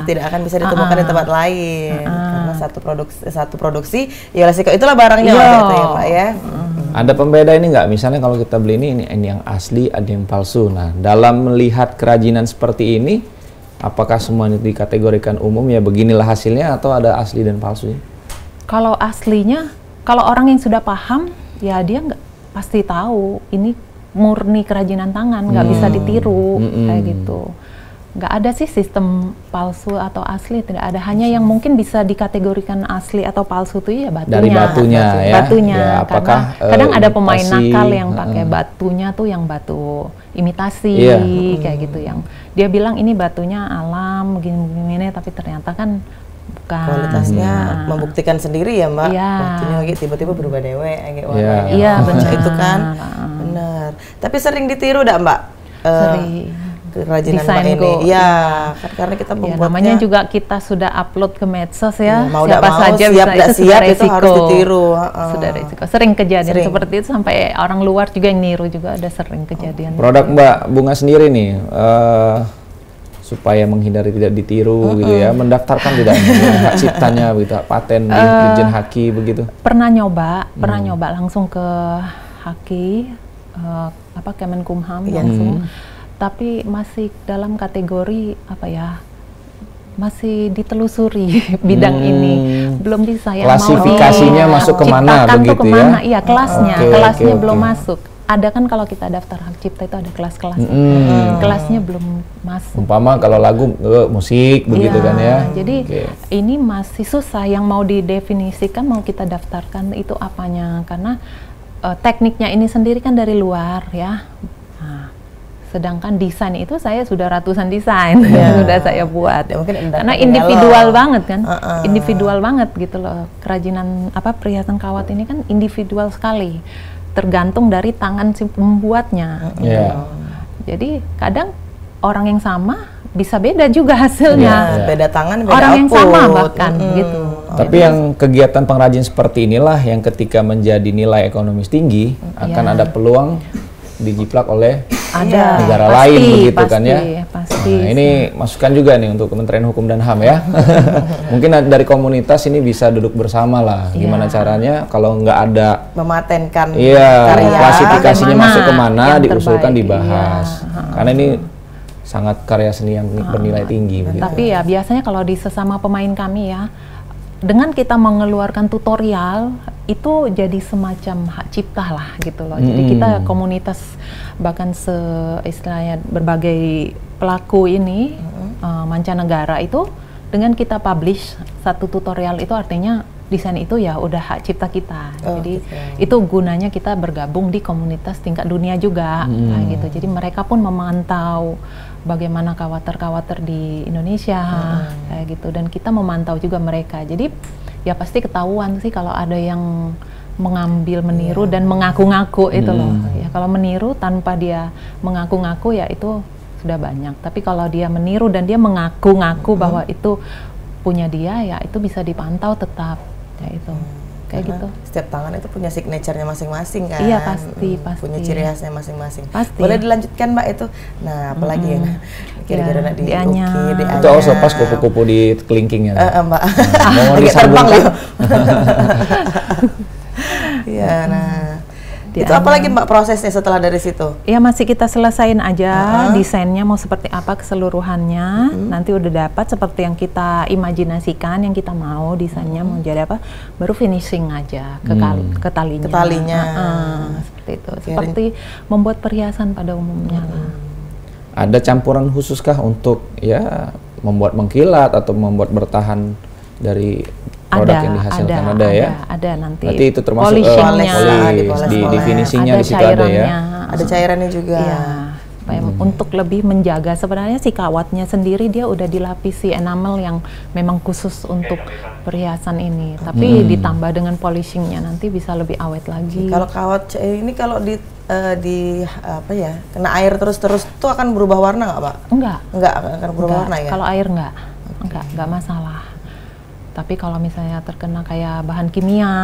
Tidak akan bisa ditemukan di tempat lain karena satu produksi ya itulah barangnya gitu ya Mbak ya. Ada pembeda ini nggak? Misalnya kalau kita beli ini yang asli, ada yang palsu. Nah, dalam melihat kerajinan seperti ini, apakah semua ini dikategorikan umum ya beginilah hasilnya, atau ada asli dan palsunya? Kalau aslinya, kalau orang yang sudah paham, ya dia nggak pasti tahu ini murni kerajinan tangan, nggak bisa ditiru kayak gitu. Nggak ada sih sistem palsu atau asli, tidak ada. Hanya yang mungkin bisa dikategorikan asli atau palsu itu ya batunya. Dari batunya ya. Batunya, ya, apakah kadang ada pemain nakal yang pakai batunya tuh yang batu imitasi kayak gitu, yang dia bilang ini batunya alam begini-begini, tapi ternyata kan bukan. Kualitasnya membuktikan sendiri ya Mbak. Batunya lagi tiba-tiba berubah dewe, iya benar. Itu kan benar. Tapi sering ditiru enggak Mbak? Sering. Kerajinan Mbak ini. Iya, karena kita membuatnya. Namanya juga kita sudah upload ke medsos ya. Mau siapa saja siap bisa, itu siap resiko. Itu harus ditiru. Sudah resiko. Sering kejadian seperti itu, sampai orang luar juga yang niru juga ada sering kejadian. Produk Mbak Bunga sendiri nih supaya menghindari tidak ditiru gitu ya, mendaftarkan tidak hak ciptanya begitu, paten di Dirjen Haki begitu. Pernah nyoba langsung ke Haki, Kemenkumham langsung, tapi masih dalam kategori apa ya? Masih ditelusuri bidang ini, belum bisa ya. Klasifikasinya masuk kemana begitu kemana? ya? Iya, kelasnya belum masuk. Ada kan kalau kita daftar hak cipta itu ada kelas-kelasnya, kelasnya belum masuk. Umpama kalau lagu musik begitu kan ya? Jadi ini masih susah, yang mau didefinisikan, mau kita daftarkan itu apanya, karena tekniknya ini sendiri kan dari luar ya. Sedangkan desain itu saya sudah ratusan desain sudah saya buat. Ya, mungkin karena individual banget kan, individual banget gitu loh. Kerajinan apa perhiasan kawat ini kan individual sekali, tergantung dari tangan si pembuatnya. Jadi kadang orang yang sama bisa beda juga hasilnya. Beda tangan, beda orang yang output. sama bahkan gitu. Tapi yang kegiatan pengrajin seperti inilah yang ketika menjadi nilai ekonomis tinggi akan ada peluang dijiplak oleh negara lain begitu kan ya. Nah, ini masukan juga nih untuk Kementerian Hukum dan HAM ya. Mungkin dari komunitas ini bisa duduk bersama lah. Gimana caranya kalau nggak ada mematenkan karya, klasifikasinya masuk kemana, diusulkan, dibahas. Karena ini sangat karya seni yang bernilai tinggi. Tapi ya biasanya kalau di sesama pemain kami ya, dengan kita mengeluarkan tutorial itu jadi semacam hak cipta lah gitu loh. Jadi kita komunitas bahkan istilahnya berbagai pelaku ini mancanegara itu, dengan kita publish satu tutorial itu artinya desain itu ya udah hak cipta kita. Jadi itu gunanya kita bergabung di komunitas tingkat dunia juga gitu. Jadi mereka pun memantau bagaimana kawater-kawater di Indonesia kayak gitu, dan kita memantau juga mereka. Jadi ya pasti ketahuan sih kalau ada yang mengambil, meniru dan mengaku-ngaku itu loh. Ya kalau meniru tanpa dia mengaku-ngaku ya itu sudah banyak. Tapi kalau dia meniru dan dia mengaku-ngaku bahwa itu punya dia, ya itu bisa dipantau tetap ya itu. Kayak gitu. Setiap tangan itu punya signature-nya masing-masing kan? Iya pasti. Punya ciri khasnya masing-masing. Pasti. Boleh dilanjutkan Mbak itu. Nah, apalagi yang kira-kira nak dianya. Itu also pas kupu-kupu di kelingking ya. Mbak. Mau disambung tuh. Iya, nah. Itu apa lagi Mbak prosesnya setelah dari situ? Ya masih kita selesain aja desainnya mau seperti apa keseluruhannya. Nanti udah dapat seperti yang kita imajinasikan, yang kita mau desainnya mau jadi apa, baru finishing aja ke talinya. Ke talinya. Seperti itu. Seperti membuat perhiasan pada umumnya. Ada campuran khususkah untuk ya membuat mengkilat atau membuat bertahan dari produk yang dihasilkan? Ada nanti. Berarti itu termasuk di finishingnya di situ ada ya. Ada cairannya juga. Iya. Untuk lebih menjaga, sebenarnya si kawatnya sendiri dia udah dilapisi enamel yang memang khusus untuk perhiasan ini. Tapi ditambah dengan polishingnya nanti bisa lebih awet lagi. Kalau kawat ini kalau di apa ya, kena air terus-terus tuh akan berubah warna nggak Pak? Enggak akan berubah warna ya? Kalau air enggak masalah. Tapi kalau misalnya terkena kayak bahan kimia,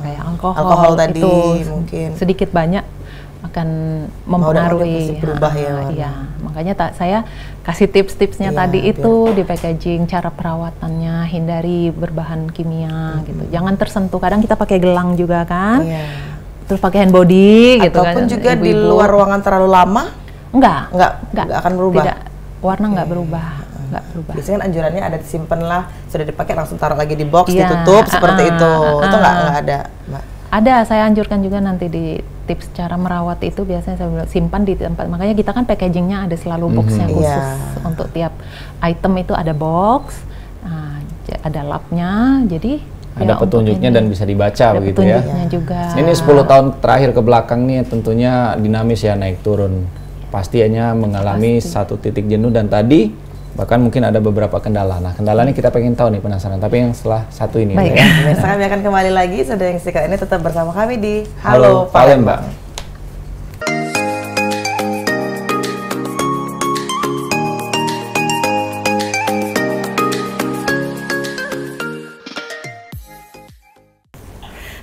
kayak alkohol tadi itu mungkin sedikit banyak akan mempengaruhi. Berubah ya. Iya, makanya saya kasih tips-tipsnya tadi itu di packaging, cara perawatannya, hindari berbahan kimia gitu. Jangan tersentuh. Kadang kita pakai gelang juga kan. Terus pakai hand body gitu kan. Ataupun juga di luar ruangan terlalu lama? Enggak akan berubah. Tidak, warna enggak berubah. Biasanya kan anjurannya ada disimpan lah, sudah dipakai langsung taruh lagi di box, ditutup seperti itu. Itu nggak ada, Mbak? Ada, saya anjurkan juga nanti di tips cara merawat itu biasanya saya simpan di tempat. Makanya kita kan packagingnya ada selalu boxnya khusus untuk tiap item itu ada box, ada lapnya, jadi ada petunjuknya dan bisa dibaca begitu ya. Juga. Ini 10 tahun terakhir ke belakang nih tentunya dinamis ya, naik turun. Pastinya mengalami satu titik jenuh, dan tadi bahkan mungkin ada beberapa kendala. Nah, kendalanya kita pengen tahu nih, penasaran. Tapi yang setelah satu ini. Baik, pemirsa kami akan kembali lagi. Sudah yang sekarang ini tetap bersama kami di Halo Palembang.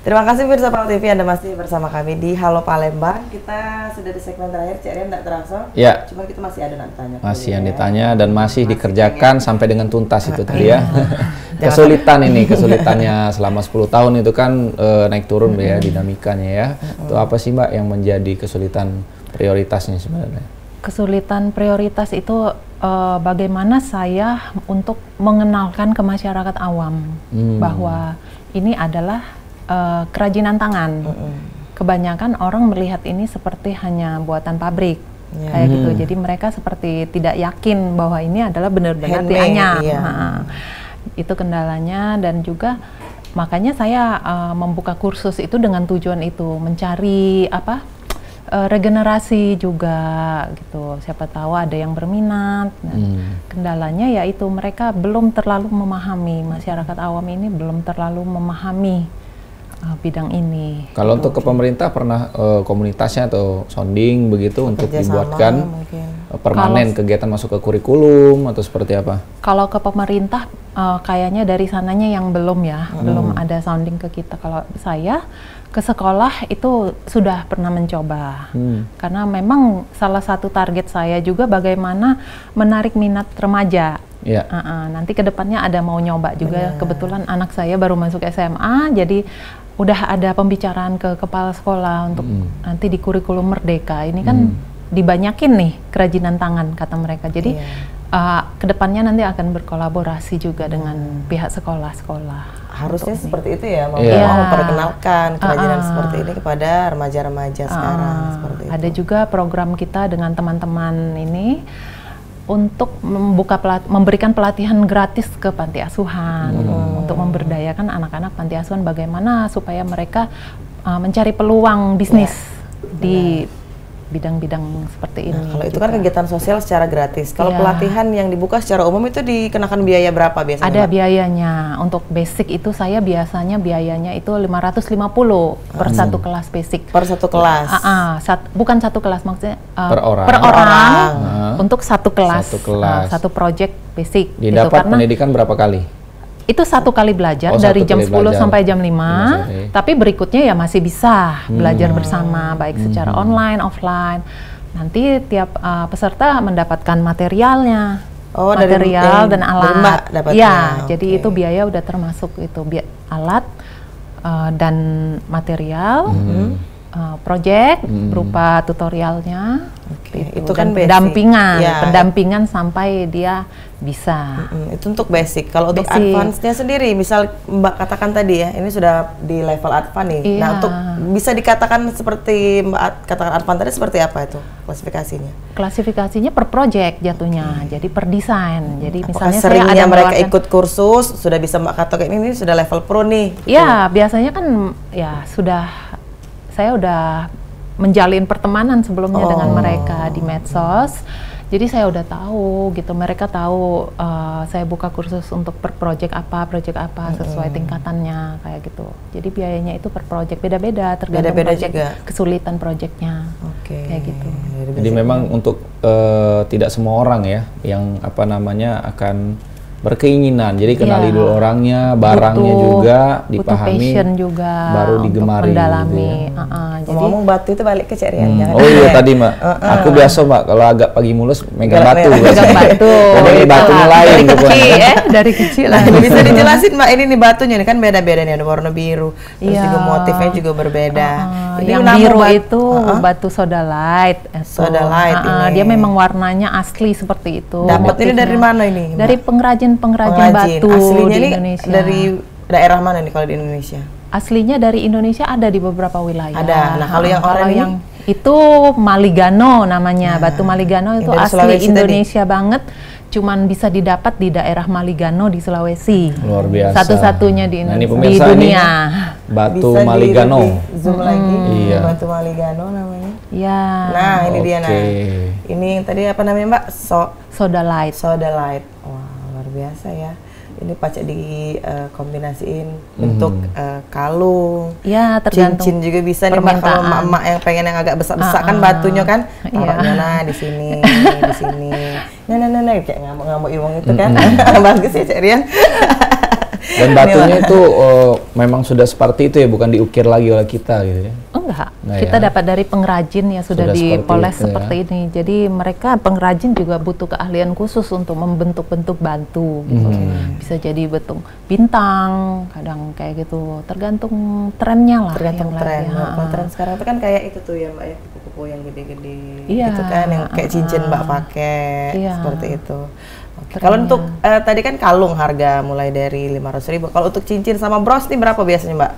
Terima kasih pemirsa PAL TV, Anda masih bersama kami di Halo Palembang. Kita sudah di segmen terakhir, Cek Rian, tidak terasa. Ya. Cuma kita masih ada yang ditanya. Masih yang ditanya dan masih dikerjakan sampai dengan tuntas itu tadi ya. Kesulitannya selama 10 tahun itu kan naik turun ya dinamikanya ya. Itu apa sih Mbak yang menjadi kesulitan prioritasnya sebenarnya? Kesulitan prioritas itu bagaimana saya untuk mengenalkan ke masyarakat awam bahwa ini adalah kerajinan tangan. Kebanyakan orang melihat ini seperti hanya buatan pabrik, kayak gitu. Jadi mereka seperti tidak yakin bahwa ini adalah benar-benar dianyam. Itu kendalanya, dan juga makanya saya membuka kursus itu dengan tujuan itu, mencari regenerasi juga gitu. Siapa tahu ada yang berminat. Kendalanya yaitu mereka belum terlalu memahami, masyarakat awam ini belum terlalu memahami bidang ini. Kalau untuk ke pemerintah pernah komunitasnya atau sounding begitu untuk dibuatkan permanen kegiatan masuk ke kurikulum atau seperti apa? Kalau ke pemerintah kayaknya dari sananya yang belum ya, belum ada sounding ke kita. Kalau saya ke sekolah itu sudah pernah mencoba, karena memang salah satu target saya juga bagaimana menarik minat remaja. Nanti kedepannya ada mau nyoba juga. Kebetulan anak saya baru masuk SMA, jadi udah ada pembicaraan ke kepala sekolah untuk nanti di kurikulum Merdeka ini kan dibanyakin nih kerajinan tangan kata mereka. Jadi kedepannya nanti akan berkolaborasi juga dengan pihak sekolah-sekolah. Harusnya seperti itu ya, memperkenalkan kerajinan seperti ini kepada remaja-remaja sekarang. Seperti itu. Ada juga program kita dengan teman-teman ini untuk memberikan pelatihan gratis ke panti asuhan untuk memberdayakan anak-anak panti asuhan bagaimana supaya mereka mencari peluang bisnis di bidang-bidang seperti ini. Kalau itu kan kegiatan sosial secara gratis. Kalau pelatihan yang dibuka secara umum itu dikenakan biaya berapa biasanya? Ada biayanya. Untuk basic itu saya biasanya biayanya itu 550 per satu kelas basic. Per satu kelas? Bukan satu kelas, maksudnya per orang. Untuk satu kelas. Satu project basic. Didapat gitu, pendidikan berapa kali? Itu satu kali belajar dari jam 10 sampai jam 5, tapi berikutnya ya masih bisa belajar bersama, baik secara online, offline. Nanti tiap peserta mendapatkan materialnya, material dan alat. Ya, jadi itu biaya udah termasuk itu, alat dan material, project berupa tutorialnya, itu kan pendampingan sampai dia bisa. Itu untuk basic. Kalau untuk advance-nya sendiri, misal Mbak katakan tadi ya, ini sudah di level advance nih. Nah, untuk bisa dikatakan seperti Mbak katakan advance tadi seperti apa itu klasifikasinya? Klasifikasinya per project jatuhnya, jadi per desain. Jadi misalnya seringnya saya ada mereka ikut kursus, sudah bisa Mbak katakan ini sudah level pro nih. Ya, biasanya kan ya saya udah menjalin pertemanan sebelumnya dengan mereka di medsos. Jadi saya udah tahu gitu, mereka tahu saya buka kursus untuk per project apa sesuai tingkatannya kayak gitu. Jadi biayanya itu per project beda-beda, tergantung juga kesulitan projectnya. Kayak gitu. Jadi memang untuk tidak semua orang ya yang akan berkeinginan. Jadi kenali dulu orangnya, barangnya juga dipahami, juga baru digemari. Mendalami. Gitu ya. Jadi ngomong batu itu balik ke Cek Rian. Oh iya tadi Mbak, aku biasa Mbak kalau agak pagi mulus megang batu. Megang batu. Jadi batunya lain gitu. Dari kecil lah. Bisa dijelasin Mbak, ini nih batunya ini kan beda-beda nih, ada warna biru. Terus juga motifnya juga berbeda. Yang biru itu batu sodalite. Sodalite ini. Dia memang warnanya asli seperti itu. Dapat ini dari mana ini? Dari pengrajin batu aslinya di ini Indonesia. Dari daerah mana nih kalau di Indonesia? Aslinya dari Indonesia ada di beberapa wilayah. Ada. Nah, kalau yang orang itu Maligano namanya. Batu Maligano itu asli Sulawesi Indonesia banget. Cuman bisa didapat di daerah Maligano di Sulawesi. Luar biasa. Satu-satunya di Indonesia. Di dunia. Batu Maligano. Zoom lagi. Batu Maligano namanya. Ya. Nah, ini dia Ini tadi apa namanya Mbak? Sodalite. Sodalite. Wah, luar biasa ya. Ini pacak dikombinasiin bentuk kalung, cincin juga bisa nih Mbak, kalau emak-emak yang pengen yang agak besar-besar kan batunya kan, taruhnya di sini, di sini, nah kayak ngamuk-ngamuk iwang itu kan, bagus ya Cek Rian. Dan batunya itu memang sudah seperti itu ya, bukan diukir lagi oleh kita gitu ya? Enggak, Nah, kita ya. dapat dari pengrajin ya sudah dipoles seperti ya. ini. Jadi mereka pengrajin juga butuh keahlian khusus untuk membentuk-bentuk batu. Gitu. Bisa jadi bentuk bintang, kadang kayak gitu. Tergantung trennya lah. Tergantung tren. Kalau tren sekarang itu kan kayak itu tuh ya Mbak ya, kupu-kupu yang gede-gede. Gitu kan, yang kayak cincin Mbak pakai seperti itu. Kalau untuk tadi kan kalung harga mulai dari 500.000. Kalau untuk cincin sama bros nih berapa biasanya Mbak?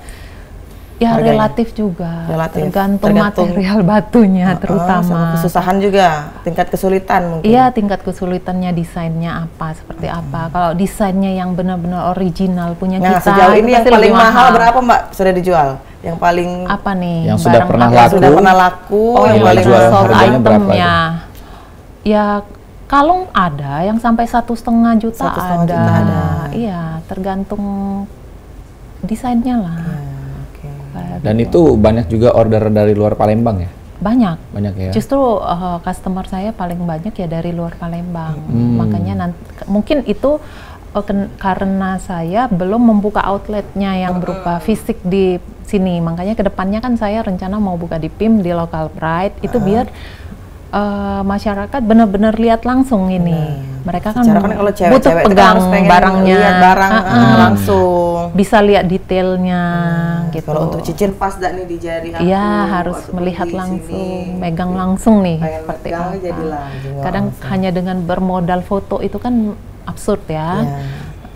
Ya harganya? Relatif juga. Tergantung material batunya terutama. Sama kesusahan juga, tingkat kesulitan mungkin. Iya, tingkat kesulitannya, desainnya apa, seperti apa. Kalau desainnya yang benar-benar original punya kita. Sejauh ini yang paling mahal berapa Mbak sudah dijual? Yang paling apa nih? Yang sudah pernah laku. Sudah pernah laku. Yang paling jual sold harganya berapa? Ya kalung ada yang sampai 1,5 juta ada. Iya, tergantung desainnya lah. Dan itu banyak juga order dari luar Palembang ya? Banyak ya. Justru customer saya paling banyak ya dari luar Palembang. Makanya mungkin itu karena saya belum membuka outletnya yang berupa fisik di sini. Makanya kedepannya kan saya rencana mau buka di PIM, di Local Pride. Itu biar masyarakat benar-benar lihat langsung ini. Mereka kan kalau butuh pegang barangnya, lihat barang langsung, bisa lihat detailnya gitu. Kalau untuk cincin pas dah nih di jari aku. Iya, harus melihat langsung, megang langsung nih seperti apa. Kadang hanya dengan bermodal foto itu kan absurd ya.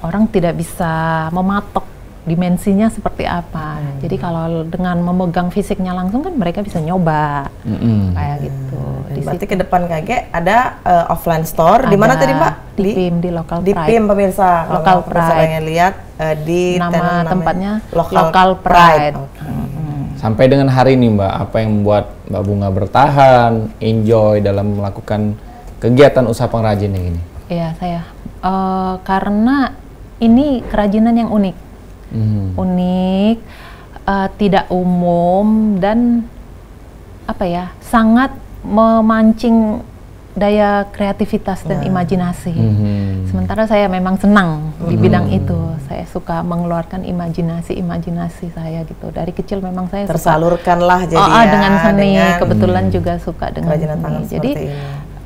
Orang tidak bisa mematok dimensinya seperti apa. Jadi kalau dengan memegang fisiknya langsung kan mereka bisa nyoba kayak gitu. Berarti ke depan KG ada offline store di mana tadi Mbak? Di PIM, di Local Pride. Di PIM pemirsa. Local Pride. Pengen lihat di nama tempatnya Local Pride. Sampai dengan hari ini Mbak, apa yang membuat Mbak Bunga bertahan, enjoy dalam melakukan kegiatan usaha pengrajin yang ini? Iya, saya karena ini kerajinan yang unik. Unik, tidak umum, dan apa ya, sangat memancing daya kreativitas dan imajinasi. Sementara saya memang senang di bidang itu. Saya suka mengeluarkan imajinasi saya gitu. Dari kecil memang saya tersalurkanlah jadi dengan seni. Kebetulan juga suka dengan seni. Jadi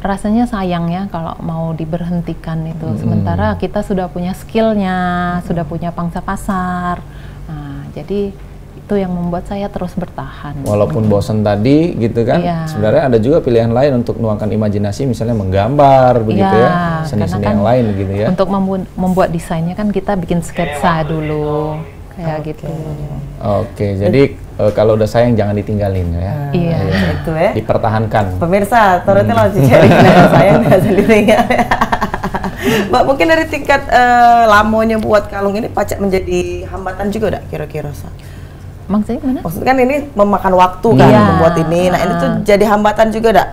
rasanya sayang ya kalau mau diberhentikan itu. Sementara kita sudah punya skillnya, sudah punya pangsa pasar. Nah, jadi itu yang membuat saya terus bertahan. Walaupun bosan tadi gitu kan, sebenarnya ada juga pilihan lain untuk menuangkan imajinasi, misalnya menggambar begitu ya, seni-seni yang lain gitu ya. Untuk membuat desainnya kan kita bikin sketsa dulu. Kayak gitu. Oke, jadi kalau udah sayang jangan ditinggalin ya. Iya, itu ya. Dipertahankan. Pemirsa, turutnya lo cari sayang jangan ditinggal. Mbak, mungkin dari tingkat lamonya buat kalung ini pacak menjadi hambatan juga enggak kira-kira? Maksudnya gimana? Maksudnya kan ini memakan waktu kan membuat ini. Nah, ini tuh jadi hambatan juga enggak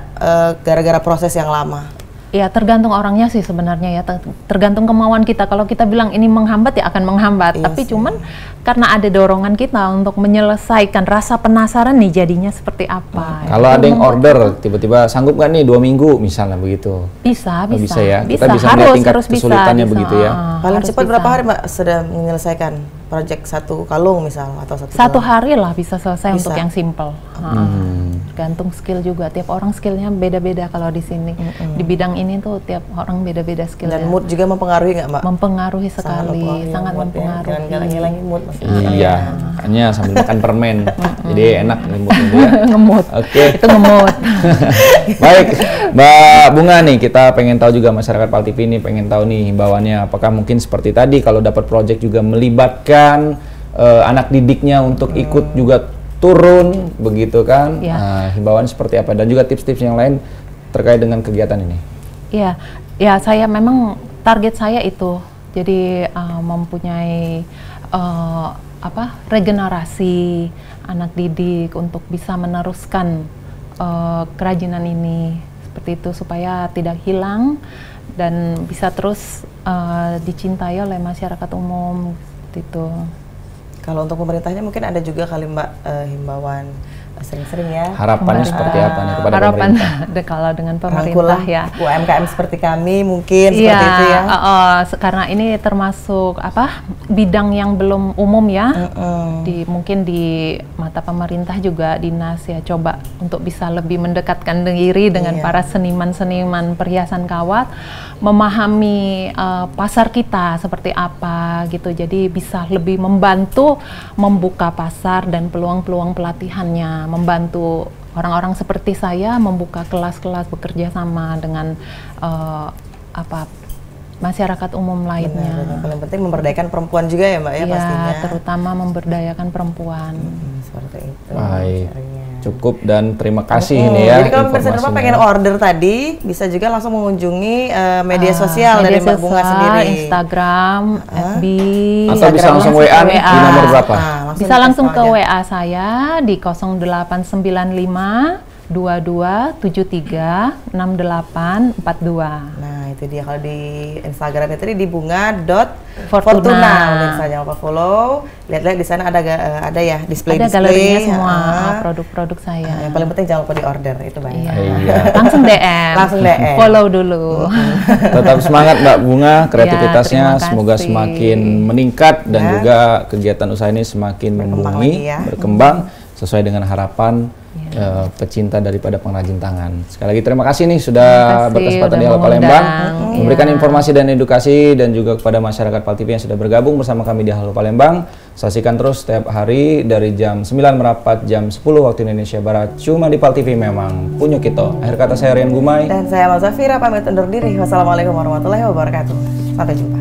gara-gara proses yang lama? Ya tergantung orangnya sih sebenarnya ya, tergantung kemauan kita. Kalau kita bilang ini menghambat ya akan menghambat, tapi cuman karena ada dorongan kita untuk menyelesaikan rasa penasaran nih jadinya seperti apa. Kalau ada yang order tiba-tiba sanggup nggak nih 2 minggu misalnya begitu? Bisa ya. Kita bisa harus, melihat tingkat bisa, kesulitannya begitu ya. Paling cepat berapa hari Mbak sudah menyelesaikan proyek satu kalung misal atau satu hari lah bisa selesai untuk yang simple. Tergantung skill juga, tiap orang skillnya beda-beda kalau di sini. Di bidang ini tuh tiap orang beda-beda skillnya. Dan mood juga mempengaruhi nggak Mbak? Mempengaruhi sekali, sangat mempengaruhi. Ngilang-ngilangin mood maksudnya. Iya, makanya sambil makan permen, jadi enak moodnya ya. Ngemut. Oke. Itu ngemut. Baik, Mbak Bunga nih, kita pengen tahu juga masyarakat PAL TV ini pengen tahu nih himbauannya. Apakah mungkin seperti tadi kalau dapat project juga melibatkan anak didiknya untuk ikut juga turun begitu kan? Nah, himbauan seperti apa dan juga tips-tips yang lain terkait dengan kegiatan ini? Iya, ya saya memang target saya itu jadi mempunyai regenerasi anak didik untuk bisa meneruskan kerajinan ini seperti itu supaya tidak hilang dan bisa terus dicintai oleh masyarakat umum seperti itu. Kalau untuk pemerintahnya mungkin ada juga kali Mbak himbauan Sering-sering ya. Harapannya seperti apa nih kepada harapan pemerintah? kalau dengan pemerintah ya. UMKM seperti kami mungkin seperti itu ya. Karena ini termasuk bidang yang belum umum ya. Mungkin di mata pemerintah juga dinas ya coba untuk bisa lebih mendekatkan diri dengan para seniman-seniman perhiasan kawat, memahami pasar kita seperti apa gitu. Jadi bisa lebih membantu membuka pasar dan peluang-peluang pelatihannya, membantu orang-orang seperti saya membuka kelas-kelas bekerja sama dengan masyarakat umum lainnya. Benar. Paling penting memberdayakan perempuan juga ya Mbak ya, pastinya. Terutama memberdayakan perempuan. Seperti itu. Baik. Cukup dan terima kasih ini ya. Jadi kalau pemirsa rumah pengen order tadi, bisa juga langsung mengunjungi media sosial dari Mbak Bunga sendiri. Instagram, FB. Atau bisa langsung WA nih di nomor berapa? Bisa langsung ke WA saya di 0895 2273 6842. Nah, itu dia kalau di Instagram itu di bunga.fortuna. Pemirsa jangan lupa follow. Lihat-lihat di sana ada ya display. Ada galerinya semua produk-produk saya. Yang paling penting jangan lupa di order itu Mbak. Iya. Langsung DM. Langsung DM. Follow dulu. Tetap semangat Mbak Bunga, kreativitasnya semoga semakin meningkat dan juga kegiatan usaha ini semakin membumbung, berkembang sesuai dengan harapan pecinta daripada pengrajin tangan. Sekali lagi terima kasih nih sudah berkesempatan di Halo Palembang memberikan informasi dan edukasi, dan juga kepada masyarakat PAL TV yang sudah bergabung bersama kami di Halo Palembang. Saksikan terus setiap hari dari jam 9 merapat jam 10 waktu Indonesia Barat cuma di PAL TV memang punya kita. Akhir kata saya Rian Gumai dan saya Mal Zafira pamit undur diri. Wassalamualaikum warahmatullahi wabarakatuh. Sampai jumpa.